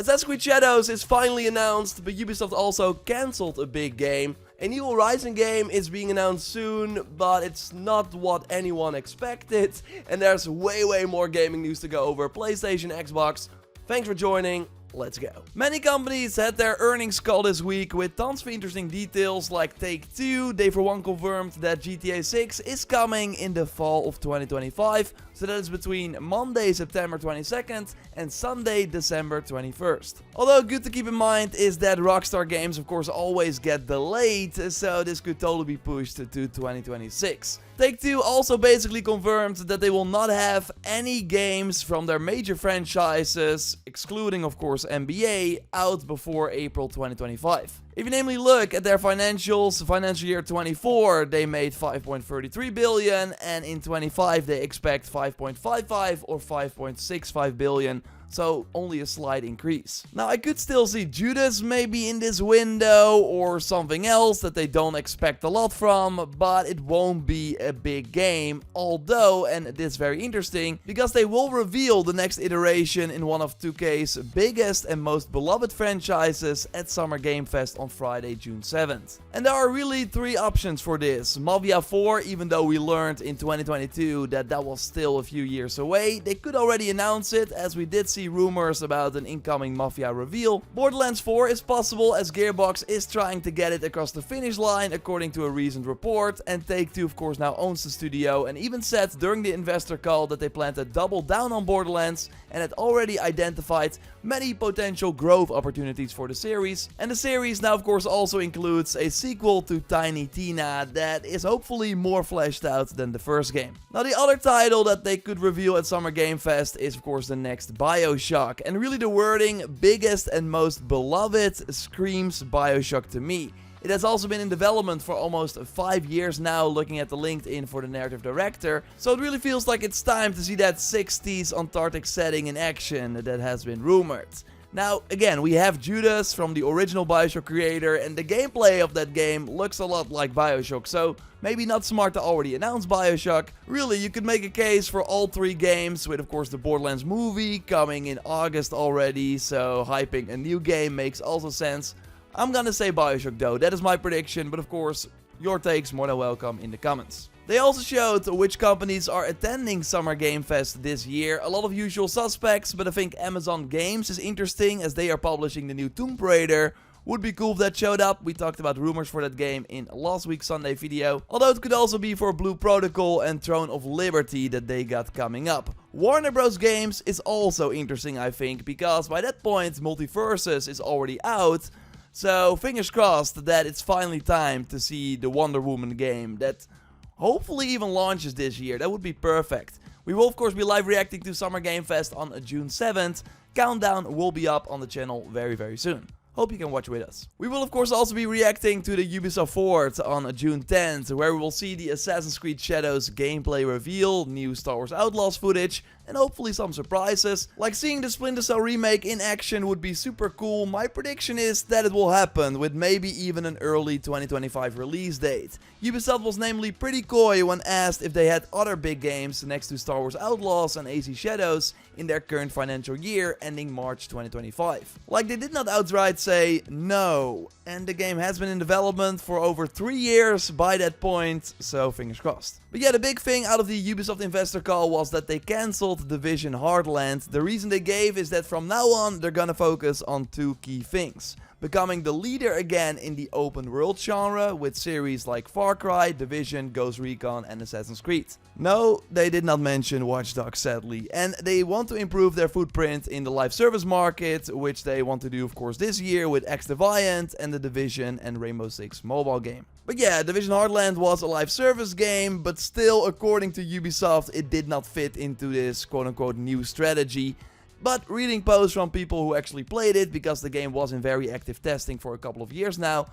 Assassin's Creed Shadows is finally announced, but Ubisoft also cancelled a big game. A new Horizon game is being announced soon, but it's not what anyone expected. And there's way more gaming news to go over. PlayStation, Xbox. Thanks for joining. Let's go. Many companies had their earnings call this week with tons of interesting details, like Take-Two. They for one confirmed that GTA 6 is coming in the fall of 2025, so that is between Monday, September 22nd and Sunday, December 21st. Although good to keep in mind is that Rockstar games of course always get delayed, so this could totally be pushed to 2026. Take-Two also basically confirmed that they will not have any games from their major franchises, excluding of course NBA, out before April 2025. If you namely look at their financials, financial year 24 they made 5.33 billion, and in 25 they expect 5.55 or 5.65 billion. So only a slight increase. Now I could still see Judas maybe in this window or something else that they don't expect a lot from, but it won't be a big game. Although, and this is very interesting, because they will reveal the next iteration in one of 2K's biggest and most beloved franchises at Summer Game Fest on Friday, June 7th. And there are really three options for this. Mafia 4, even though we learned in 2022 that was still a few years away, they could already announce it, as we did see rumors about an incoming Mafia reveal. Borderlands 4 is possible, as Gearbox is trying to get it across the finish line according to a recent report, and Take-Two of course now owns the studio and even said during the investor call that they plan to double down on Borderlands and had already identified many potential growth opportunities for the series. And the series now of course also includes a sequel to Tiny Tina that is hopefully more fleshed out than the first game. Now the other title that they could reveal at Summer Game Fest is of course the next BioShock, and really the wording biggest and most beloved screams BioShock to me. It has also been in development for almost 5 years now, looking at the LinkedIn for the narrative director, so it really feels like it's time to see that 60s Antarctic setting in action that has been rumored. Now, again, we have Judas from the original BioShock creator, and the gameplay of that game looks a lot like BioShock, so maybe not smart to already announce BioShock. Really, you could make a case for all three games, with of course the Borderlands movie coming in August already, so hyping a new game makes also sense. I'm gonna say BioShock though, that is my prediction, but of course, your takes more than welcome in the comments. They also showed which companies are attending Summer Game Fest this year. A lot of usual suspects, but I think Amazon Games is interesting as they are publishing the new Tomb Raider. Would be cool if that showed up. We talked about rumors for that game in last week's Sunday video. Although it could also be for Blue Protocol and Throne of Liberty that they got coming up. Warner Bros. Games is also interesting, I think, because by that point Multiversus is already out. So fingers crossed that it's finally time to see the Wonder Woman game that hopefully even launches this year. That would be perfect. We will of course be live reacting to Summer Game Fest on June 7th. Countdown will be up on the channel very soon. Hope you can watch with us. We will of course also be reacting to the Ubisoft Forward on June 10th, where we will see the Assassin's Creed Shadows gameplay reveal, new Star Wars Outlaws footage, and hopefully some surprises. Like seeing the Splinter Cell remake in action would be super cool. My prediction is that it will happen, with maybe even an early 2025 release date. Ubisoft was namely pretty coy when asked if they had other big games next to Star Wars Outlaws and AC Shadows in their current financial year ending March 2025. Like they did not outright say no, and the game has been in development for over 3 years by that point, so fingers crossed. But yeah, the big thing out of the Ubisoft investor call was that they cancelled Division Heartland. The reason they gave is that from now on they're gonna focus on two key things. Becoming the leader again in the open world genre with series like Far Cry, Division, Ghost Recon and Assassin's Creed. No, they did not mention Watch Dogs sadly, and they want to improve their footprint in the live service market, which they want to do of course this year with XDeviant and the Division and Rainbow Six mobile game. But yeah, Division Heartland was a live service game, but still according to Ubisoft it did not fit into this quote-unquote new strategy. But reading posts from people who actually played it, because the game was in very active testing for a couple of years now,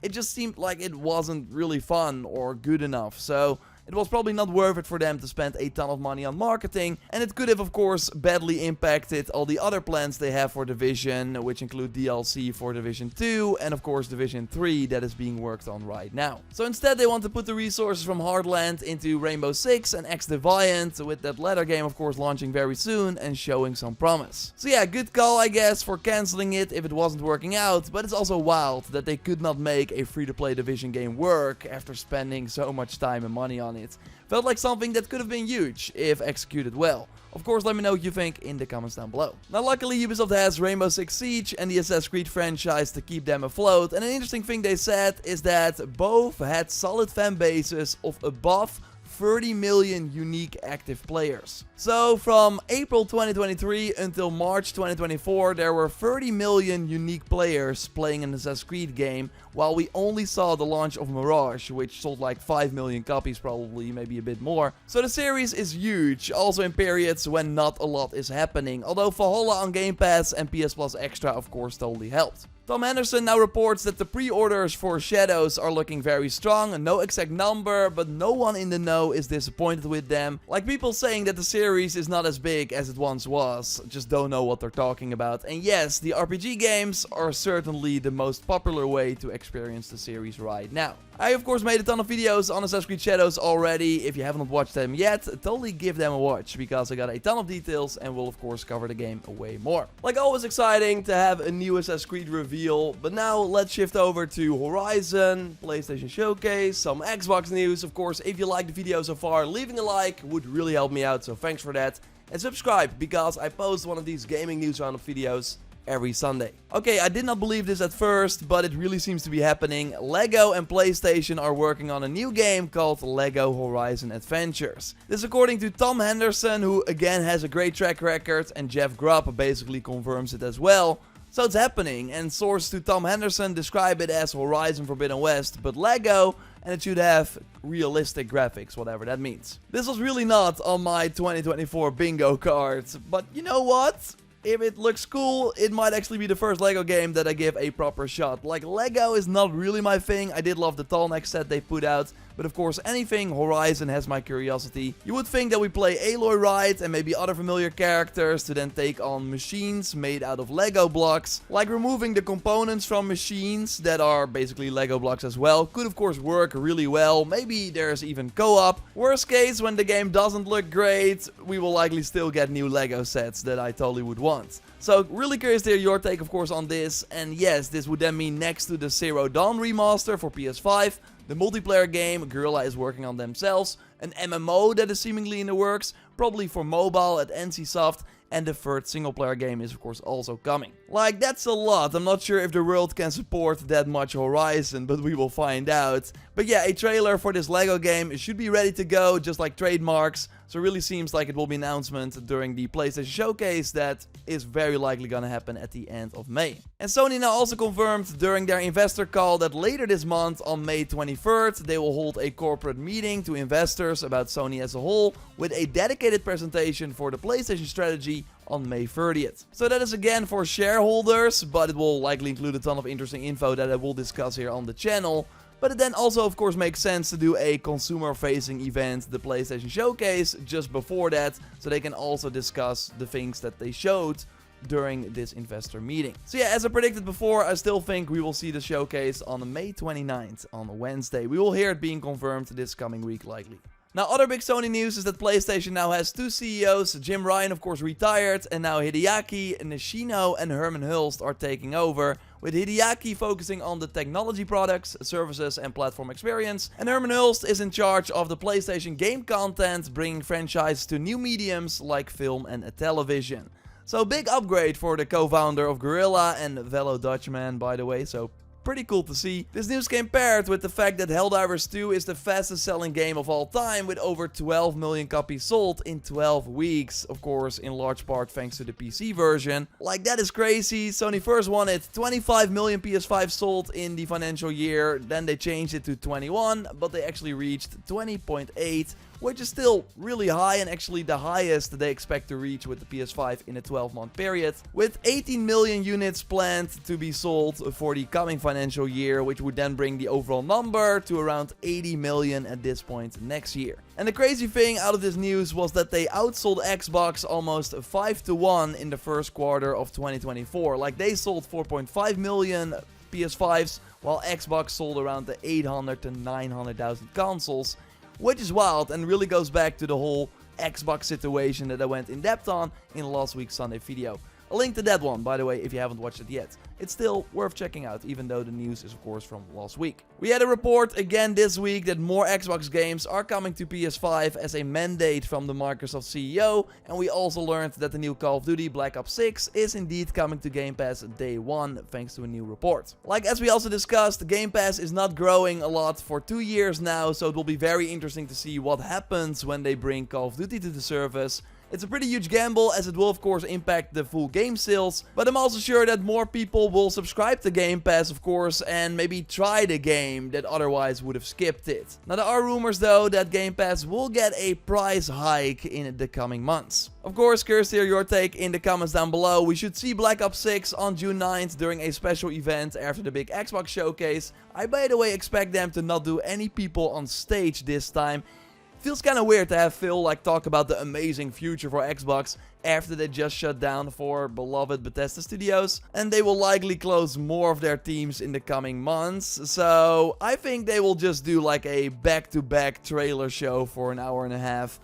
it just seemed like it wasn't really fun or good enough. So it was probably not worth it for them to spend a ton of money on marketing, and it could have of course badly impacted all the other plans they have for Division, which include DLC for Division 2 and of course Division 3 that is being worked on right now. So instead they want to put the resources from Heartland into Rainbow Six and X-Defiant, with that latter game of course launching very soon and showing some promise. So yeah, good call I guess for cancelling it if it wasn't working out, but it's also wild that they could not make a free-to-play Division game work after spending so much time and money on it. Felt like something that could have been huge if executed well. Of course, let me know what you think in the comments down below. Now, luckily, Ubisoft has Rainbow Six Siege and the Assassin's Creed franchise to keep them afloat, and an interesting thing they said is that both had solid fan bases of above 30 million unique active players. So from April 2023 until March 2024, there were 30 million unique players playing an Assassin's Creed game, while we only saw the launch of Mirage, which sold like 5 million copies probably, maybe a bit more. So the series is huge, also in periods when not a lot is happening, although Valhalla on Game Pass and PS Plus Extra of course totally helped. Tom Henderson now reports that the pre-orders for Shadows are looking very strong, no exact number, but no one in the know is disappointed with them. Like people saying that the series is not as big as it once was, just don't know what they're talking about. And yes, the RPG games are certainly the most popular way to experience the series right now. I of course made a ton of videos on Assassin's Creed Shadows already. If you haven't watched them yet, totally give them a watch, because I got a ton of details and will of course cover the game way more. Like always exciting to have a new Assassin's Creed reveal, but now let's shift over to Horizon, PlayStation Showcase, some Xbox news. Of course, if you liked the video so far, leaving a like would really help me out, so thanks for that. And subscribe, because I post one of these gaming news roundup videos every Sunday. Okay, I did not believe this at first, but it really seems to be happening. LEGO and PlayStation are working on a new game called LEGO Horizon Adventures. This according to Tom Henderson, who again has a great track record, and Jeff Grubb basically confirms it as well. So it's happening, and sources to Tom Henderson describe it as Horizon Forbidden West, but LEGO, and it should have realistic graphics, whatever that means. This was really not on my 2024 bingo card, but you know what? If it looks cool, it might actually be the first LEGO game that I give a proper shot. Like, LEGO is not really my thing. I did love the Tallneck set they put out, but of course anything Horizon has my curiosity. You would think that we play Aloy right and maybe other familiar characters to then take on machines made out of LEGO blocks. Like removing the components from machines that are basically LEGO blocks as well could of course work really well. Maybe there's even co-op. Worst case, when the game doesn't look great, we will likely still get new LEGO sets that I totally would want. So really curious to hear your take of course on this. And yes, this would then mean next to the Zero Dawn remaster for PS5, the multiplayer game Guerrilla is working on themselves, an MMO that is seemingly in the works, probably for mobile at NCSoft, and the third single-player game is of course also coming. Like, that's a lot. I'm not sure if the world can support that much Horizon, but we will find out. But yeah, a trailer for this LEGO game should be ready to go, just like trademarks. So it really seems like it will be an announcement during the PlayStation Showcase that is very likely gonna happen at the end of May. And Sony now also confirmed during their investor call that later this month, on May 23rd, they will hold a corporate meeting to investors about Sony as a whole, with a dedicated presentation for the PlayStation strategy on May 30th. So that is again for shareholders, but it will likely include a ton of interesting info that I will discuss here on the channel. But it then also of course makes sense to do a consumer-facing event, the PlayStation Showcase, just before that, so they can also discuss the things that they showed during this investor meeting. So yeah, as I predicted before, I still think we will see the showcase on May 29th, on Wednesday. We will hear it being confirmed this coming week likely. Now, other big Sony news is that PlayStation now has two CEOs. Jim Ryan, of course, retired, and now Hideaki Nishino and Herman Hulst are taking over, with Hideaki focusing on the technology products, services, and platform experience, and Herman Hulst is in charge of the PlayStation game content, bringing franchises to new mediums like film and television. So, big upgrade for the co-founder of Guerrilla and fellow Dutchman, by the way, so pretty cool to see. This news came paired with the fact that Helldivers 2 is the fastest selling game of all time, with over 12 million copies sold in 12 weeks. Of course, in large part thanks to the PC version. Like, that is crazy. Sony first wanted 25 million PS5 sold in the financial year, then they changed it to 21, but they actually reached 20.8, which is still really high and actually the highest that they expect to reach with the PS5 in a 12-month period, with 18 million units planned to be sold for the coming financial year, which would then bring the overall number to around 80 million at this point next year. And the crazy thing out of this news was that they outsold Xbox almost 5-1 in the first quarter of 2024. Like, they sold 4.5 million PS5s, while Xbox sold around the 800 to 900,000 consoles, which is wild and really goes back to the whole Xbox situation that I went in depth on in last week's Sunday video. A link to that one, by the way, if you haven't watched it yet. It's still worth checking out, even though the news is of course from last week. We had a report again this week that more Xbox games are coming to PS5 as a mandate from the Microsoft CEO, and we also learned that the new Call of Duty Black Ops 6 is indeed coming to Game Pass day 1 thanks to a new report. Like, as we also discussed, Game Pass is not growing a lot for 2 years now, so it will be very interesting to see what happens when they bring Call of Duty to the service. It's a pretty huge gamble, as it will of course impact the full game sales, but I'm also sure that more people will subscribe to Game Pass of course and maybe try the game that otherwise would have skipped it. Now, there are rumors though that Game Pass will get a price hike in the coming months. Of course, curious to hear your take in the comments down below. We should see Black Ops 6 on June 9th during a special event after the big Xbox showcase. I, by the way, expect them to not do any people on stage this time. Feels kind of weird to have Phil talk about the amazing future for Xbox after they just shut down for beloved Bethesda Studios, and they will likely close more of their teams in the coming months. So I think they will just do like a back-to-back trailer show for an hour and a half.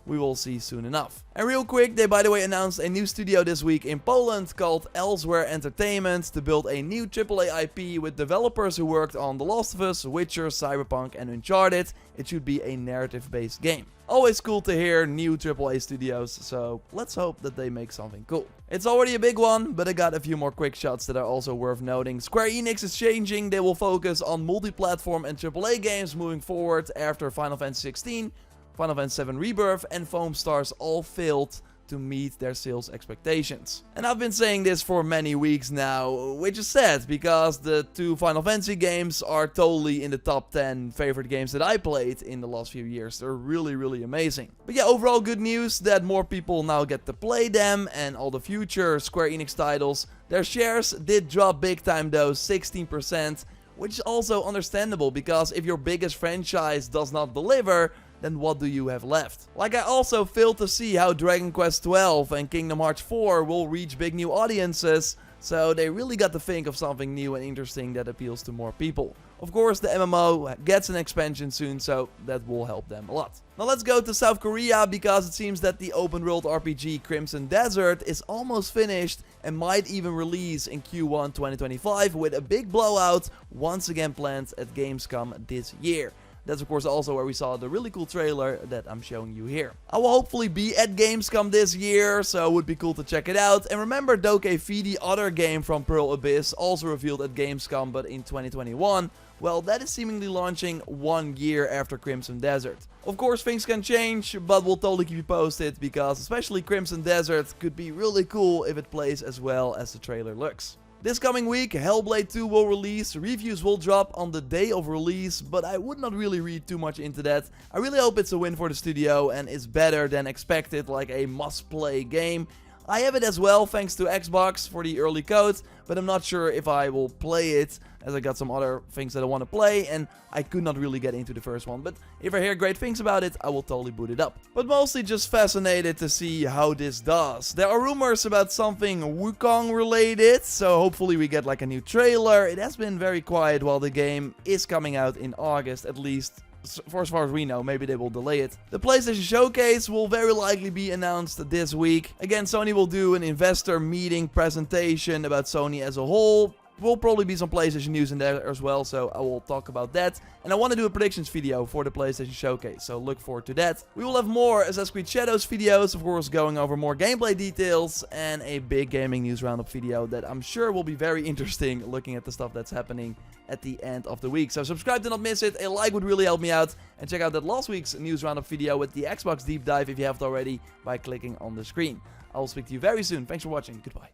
We will see soon enough. And real quick, they by the way announced a new studio this week in Poland called Elsewhere Entertainment to build a new AAA IP with developers who worked on The Last of Us, Witcher, Cyberpunk and Uncharted. It should be a narrative-based game. Always cool to hear new AAA studios, so let's hope that they make something cool. It's already a big one, but I got a few more quick shots that are also worth noting. Square Enix is changing. They will focus on multi-platform and AAA games moving forward after Final Fantasy 16. Final Fantasy 7 Rebirth and Foam Stars all failed to meet their sales expectations. And I've been saying this for many weeks now, which is sad because the two Final Fantasy games are totally in the top 10 favorite games that I played in the last few years. They're really amazing. But yeah, overall good news that more people now get to play them, and all the future Square Enix titles. Their shares did drop big time though, 16%, which is also understandable because if your biggest franchise does not deliver, then what do you have left? Like, I also failed to see how Dragon Quest XII and Kingdom Hearts 4 will reach big new audiences, so they really got to think of something new and interesting that appeals to more people. Of course, the MMO gets an expansion soon, so that will help them a lot. Now let's go to South Korea, because it seems that the open world RPG Crimson Desert is almost finished and might even release in Q1 2025, with a big blowout once again planned at Gamescom this year. That's of course also where we saw the really cool trailer that I'm showing you here. I will hopefully be at Gamescom this year, so it would be cool to check it out. And remember, Dokefi, the other game from Pearl Abyss, also revealed at Gamescom but in 2021. Well, that is seemingly launching 1 year after Crimson Desert. Of course, things can change, but we'll totally keep you posted, because especially Crimson Desert could be really cool if it plays as well as the trailer looks. This coming week, Hellblade 2 will release. Reviews will drop on the day of release, but I would not really read too much into that. I really hope it's a win for the studio and is better than expected, like a must-play game. I have it as well, thanks to Xbox for the early code, but I'm not sure if I will play it, as I got some other things that I want to play, and I could not really get into the first one. But if I hear great things about it, I will totally boot it up. But mostly just fascinated to see how this does. There are rumors about something Wukong related, so hopefully we get like a new trailer. It has been very quiet while the game is coming out in August, at least. For as far as we know, maybe they will delay it. The PlayStation Showcase will very likely be announced this week. Again, Sony will do an investor meeting presentation about Sony as a whole. Will probably be some PlayStation news in there as well, so I will talk about that. And I want to do a predictions video for the PlayStation Showcase, so look forward to that. We will have more Assassin's Creed Shadows videos, of course, going over more gameplay details, and a big gaming news roundup video that I'm sure will be very interesting, looking at the stuff that's happening at the end of the week. So subscribe to not miss it, a like would really help me out, and check out that last week's news roundup video with the Xbox deep dive if you haven't already, by clicking on the screen. I will speak to you very soon. Thanks for watching. Goodbye.